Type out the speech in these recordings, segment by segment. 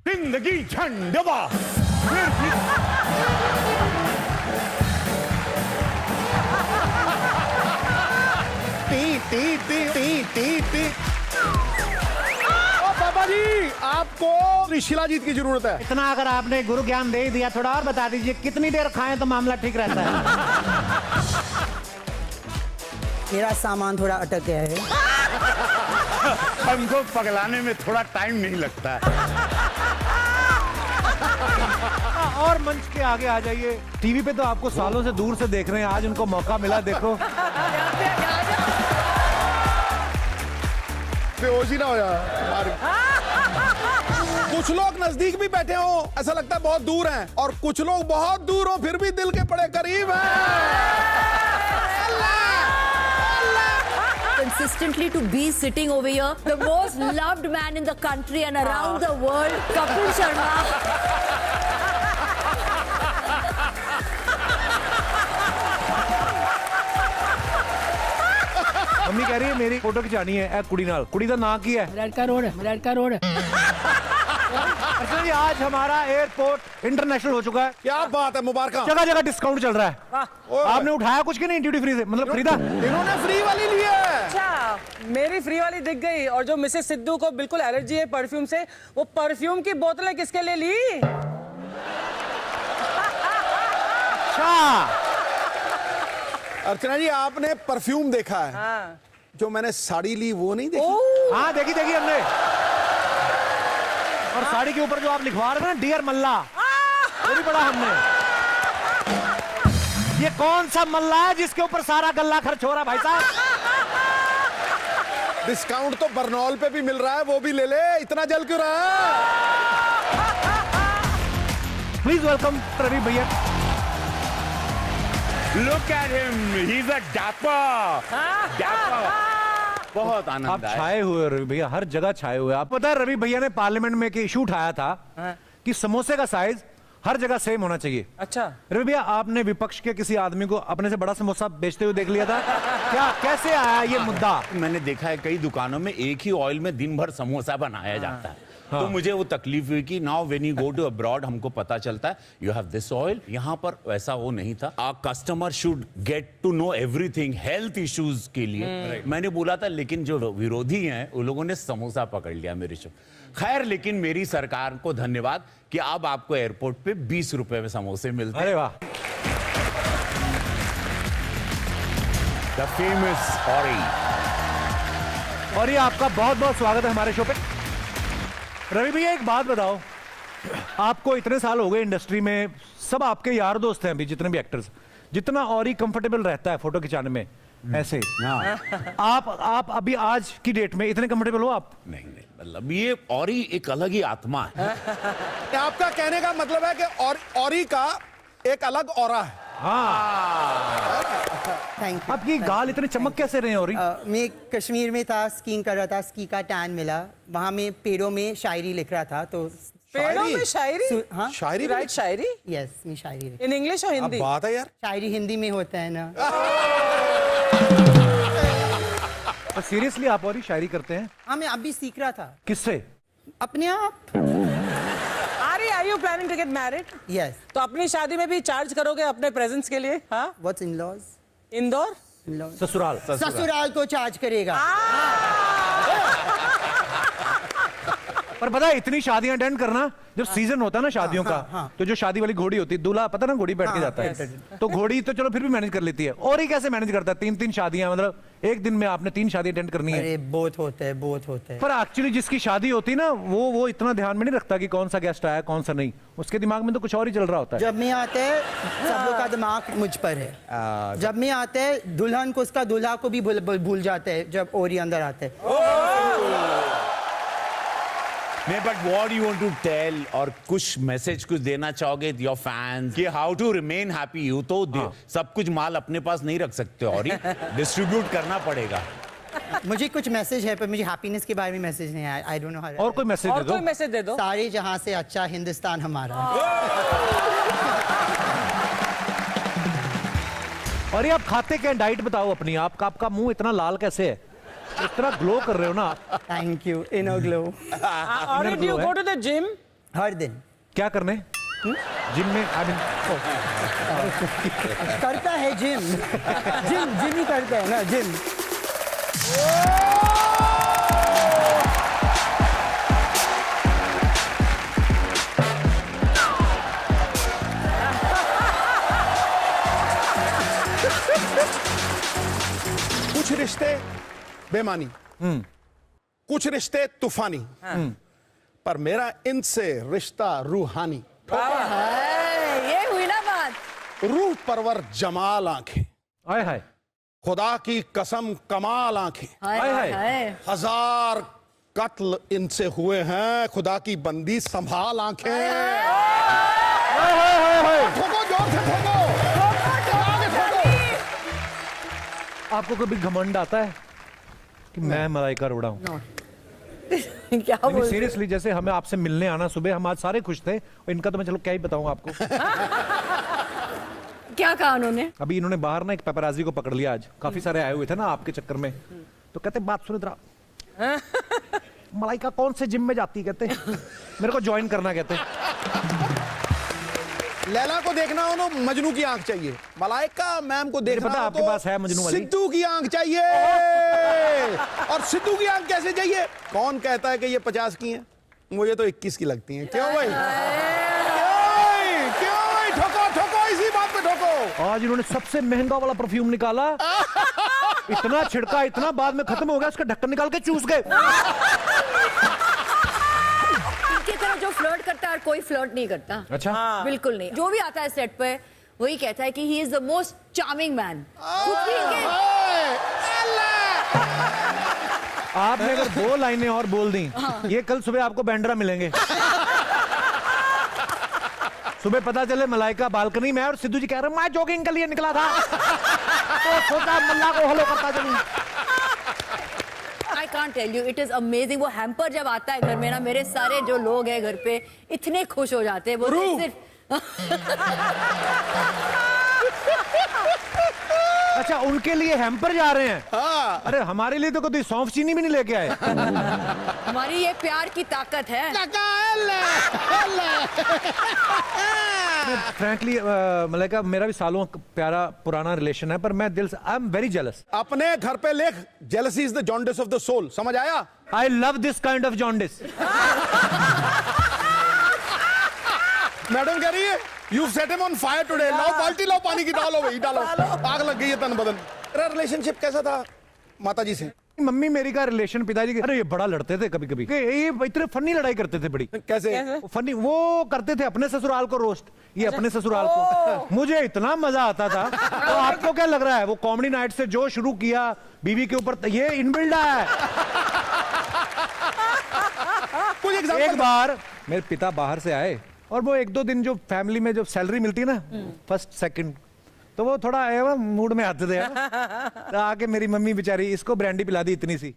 जिंदगी झंडवा फिर भी बाबा जी, आपको शिलाजीत की जरूरत है। इतना अगर आपने गुरु ज्ञान दे दिया, थोड़ा और बता दीजिए कितनी देर खाएं तो मामला ठीक रहता है। मेरा सामान थोड़ा अटक गया है। हमको पगलाने में थोड़ा टाइम नहीं लगता है। और मंच के आगे आ जाइए। टीवी पे तो आपको सालों से दूर से देख रहे हैं, आज उनको मौका मिला, देखो। बेहोशी ना हो यार। कुछ लोग नजदीक भी बैठे हो, ऐसा लगता है बहुत दूर हैं, और कुछ लोग बहुत दूर हो फिर भी दिल के बड़े करीब हैं। Consistently to be sitting over here, the most loved man in the country and around the world, Kapil Sharma. Mummy कह रही है मेरी फोटो खिंचानी है कुड़ी नाल। कुड़ी का नाम की है? लड़का रोड। अच्छा जी, आज हमारा एयरपोर्ट इंटरनेशनल हो चुका है। क्या बात है, मुबारक। जगह जगह डिस्काउंट चल रहा है। आपने उठाया कुछ कि नहीं ड्यूटी फ्री से, मतलब खरीदा? इन्होंने फ्री वाली ली है। अच्छा, मेरी फ्री वाली दिख गई। और जो मिसेस सिद्धू को बिल्कुल एलर्जी है परफ्यूम से, वो परफ्यूम की बोतलें किसके लिए ली? अच्छा अर्चना जी, आपने परफ्यूम देखा है? हाँ। जो मैंने साड़ी ली वो नहीं देखी? हाँ देखी हमने। और साड़ी के ऊपर जो आप लिखवा रहे हैं ना, डियर मल्ला, वो भी पढ़ा हमने। ये कौन सा मल्ला है जिसके ऊपर सारा गल्ला खर्च हो रहा है भाई साहब? डिस्काउंट तो बरनौल पे भी मिल रहा है, वो भी ले ले। इतना जल क्यों रहा है? प्लीज वेलकम रवि भैया। Look at him, he's a dapper, dapper. बहुत आनंद आप आया। छाए हुए रवि भैया, हर जगह छाए हुए। आप पता है रवि भैया ने पार्लियामेंट में एक इशू उठाया था कि समोसे का साइज हर जगह सेम होना चाहिए। अच्छा रवि भैया, आपने विपक्ष के किसी आदमी को अपने से बड़ा समोसा बेचते हुए देख लिया था क्या? कैसे आया ये मुद्दा? मैंने देखा है कई दुकानों में एक ही ऑयल में दिन भर समोसा बनाया जाता है। तो मुझे वो तकलीफ हुई कि now when you go to abroad हमको पता चलता है यू हैव दिस ऑयल। यहाँ पर वैसा वो नहीं था। A customer should get to know everything health issues के लिए। मैंने बोला था, लेकिन जो विरोधी हैं उन लोगों ने समोसा पकड़ लिया मेरे शो। खैर, लेकिन मेरी सरकार को धन्यवाद कि अब आपको एयरपोर्ट पे 20 रुपए में समोसे मिलते हैं। अरे वाह। The famous ऑरी। और ये आपका बहुत बहुत स्वागत है हमारे शो पे। रवि भैया, एक बात बताओ, आपको इतने साल हो गए इंडस्ट्री में, सब आपके यार दोस्त हैं अभी जितने भी एक्टर्स, जितना और ही कंफर्टेबल रहता है फोटो खिंचाने में ऐसे आप अभी आज की डेट में इतने कंफर्टेबल हो आप? नहीं, मतलब ये ऑरी एक अलग ही आत्मा है। आपका कहने का मतलब है कि औरी का एक अलग ऑरा है। Thank you. आपकी गाल इतने चमक कैसे रहे हैं? और मैं कश्मीर में था, स्कीइंग कर रहा था, स्की का टैन मिला, वहाँ में पेड़ों में शायरी लिख रहा था। तो पेड़ों में शायरी? हाँ, शायरी भी? राइट, शायरी? यस, मैं शायरी इन इंग्लिश और हिंदी? बात है यार, शायरी हिंदी में होता है ना। तो सीरियसली आप और ही शायरी करते हैं? हाँ, मैं अभी सीख रहा था। किससे? अपने आप। Are you planning to get married? Yes. तो अपनी शादी में भी चार्ज करोगे अपने प्रेजेंस के लिए? हाँ? What's in laws? इंदौर? ससुराल। ससुराल को चार्ज करेगा। पर पता है, इतनी शादियां अटेंड करना, जब सीजन होता है ना शादियों का, तो जो शादी वाली घोड़ी होती है, दूल्हा पता ना घोड़ी बैठ के जाता है, तो घोड़ी तो चलो फिर भी मैनेज कर लेती है, और ही कैसे मैनेज करता है? 3-3 शादियां, मतलब एक दिन में आपने 3 शादी अटेंड करनी है। अरे बहुत होता है, बहुत होता है। पर एक्चुअली जिसकी शादी होती है ना, वो इतना ध्यान में नहीं रखता कि कौन सा गेस्ट आया कौन सा नहीं, उसके दिमाग में तो कुछ और ही चल रहा होता है। जब मैं आता है सब लोग का दिमाग मुझ पर है। जब मैं आता है दुल्हन को उसका दूल्हा को भी भूल जाता है जब ओरी अंदर आता है। नहीं, but what you want to tell, और कुछ मैसेज कुछ देना चाहोगे योर फैंस कि how to remain happy? You तो सब कुछ माल अपने पास नहीं रख सकते और ही डिस्ट्रीब्यूट करना पड़ेगा। मुझे कुछ मैसेज है, पर मुझे हैप्पीनेस के बारे में मैसेज नहीं आया। I don't know how. और कोई मैसेज दे दो। कोई मैसेज दे दो। सारे जहां से अच्छा हिंदुस्तान हमारा। और ये आप खाते क्या? डाइट बताओ अपनी। आपका मुंह इतना लाल कैसे है? इतना ग्लो कर रहे हो ना आप। Thank you. Inner glow. Or do you go to the gym? हर दिन। क्या करने? जिम में करता है जिम। जिम ही करता है ना, जिम। कुछ रिश्ते बेमानी, कुछ रिश्ते तूफानी, पर मेरा इनसे रिश्ता रूहानी। ये हुई ना बात। रूह परवर जमाल आंखें, हाय हाय खुदा की कसम कमाल आंखें, हाय हाय। हाय। हजार कत्ल इनसे हुए हैं, खुदा की बंदी संभाल आंखें। ठोको, जोर से ठोको, आगे ठोको। आपको कभी घमंड आता है कि मैं मलाइका अरोड़ा हूं? क्या बोल? सीरियसली, जैसे हमें आपसे मिलने आना सुबह, हम आज सारे खुश थे, और इनका तो मैं चलो क्या ही बताऊं आपको। क्या कहा उन्होंने? अभी इन्होंने बाहर ना एक पेपराजी को पकड़ लिया आज, काफी सारे आए हुए थे ना आपके चक्कर में, तो कहते बात सुनो जरा, मलाइका कौन से जिम में जाती, कहते मेरे को ज्वाइन करना, कहते लैला को देखना हो तो मजनू की आंख चाहिए, मलाइका मैम को देखना पता हो आपके तो पास है मजनू वाली? सिद्धू की आंख चाहिए। और सिद्धू की आंख कैसे चाहिए? कौन कहता है कि ये 50 की हैं? मुझे तो 21 की लगती हैं। क्यों भाई? क्यों भाई? ठोको ठोको, इसी बात पे ठोको। आज इन्होंने सबसे महंगा वाला परफ्यूम निकाला, इतना छिड़का, इतना बाद में खत्म हो गया, उसका ढक्कन निकाल के चूस गए। इनकी तरह जो फ्लर्ट करता है और कोई फ्लर्ट नहीं करता। अच्छा। बिल्कुल नहीं। जो भी आता है सेट पे वही कहता है कि he is the most charming man. आपने अगर 2 लाइनें और बोल दी, ये कल सुबह आपको बैंड्रा मिलेंगे। सुबह पता चले मलाइका बालकनी में है और सिद्धू जी कह रहे हैं मैं जॉगिंग के लिए निकला था, तो सोचा मल्ला को हेलो करता चलूं। I can't tell you, it is amazing। वो हैम्पर जब आता है घर में ना, मेरे सारे जो लोग हैं घर पे इतने खुश हो जाते हैं। वो सिर्फ अच्छा, उनके लिए हैम्पर जा रहे हैं? हाँ। अरे हमारे लिए तो कोई सौंफ चीनी भी नहीं लेके आए। हमारी ये प्यार की ताकत है। फ्रैंकली मलाइका, मेरा भी सालों प्यारा पुराना रिलेशन है, पर मैं दिल से आई एम वेरी जेलस। अपने घर पे लिख, jealousy is the jaundice of the soul. समझ आया? I love this kind of jaundice. Madam कह रही है you set him on fire today. लाओ बाल्टी, लाओ पानी की, डालो भाई, डालो। आग लग गई है तन बदन। तेरा रिलेशनशिप कैसा था माता जी से? मम्मी मेरी का रिलेशन पिताजी के, अरे ये बड़ा लड़ते थे कभी कभी, ये इतने फनी लड़ाई करते थे बड़ी। कैसे? फनी वो करते थे अपने ससुराल को रोस्ट, ये अपने ससुराल को। मुझे इतना मजा आता था। तो आपको क्या लग रहा है वो कॉमेडी नाइट से जो शुरू किया बीवी के ऊपर, ये इनबिल्ड है। एक बार मेरे पिता बाहर से आए और वो 1-2 दिन जो फैमिली में जो सैलरी मिलती है ना, फर्स्ट सेकंड, तो वो थोड़ा मूड में आते थे। तो आके मेरी मम्मी बेचारी इसको ब्रांडी पिला दी इतनी सी,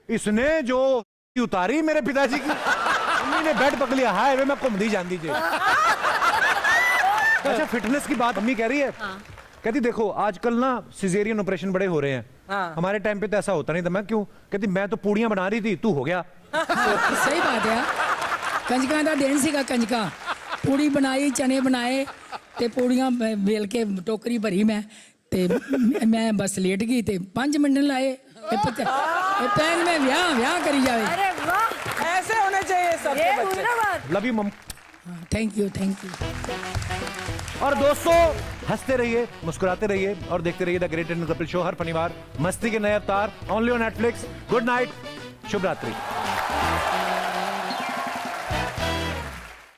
इसने जो उतारी मेरे पिताजी की, मम्मी ने बेड पकड़ लिया, हाय वे मैं घूम दी जाती जी। अच्छा, फिटनेस की बात मम्मी कह रही है, कहती देखो आजकल ना सिजेरियन ऑपरेशन बड़े हो रहे हैं, हमारे टाइम पे तो ऐसा होता नहीं था। मैं क्यों? कहती मैं तो पूड़ियां बना रही थी, तू हो गया। सही बात है। कंजका का दिन सीगा, कंजका पूड़ी बनाई, चने बनाए ते पूड़ियां बेल के टोकरी भरी मैं बस लेट गई ते 5 मिनट लाए पैन में व्याह करी जाए। अरे वाह, ऐसे होने चाहिए सब ये हुई ना बात। Love you mum. Thank you. और दोस्तों, हंसते रहिए, मुस्कुराते रहिए और देखते रहिए the great Indian Kapil show हर शनिवार। मस्ती के नए अवतार only on Netflix. Good night, शुभ रात्रि।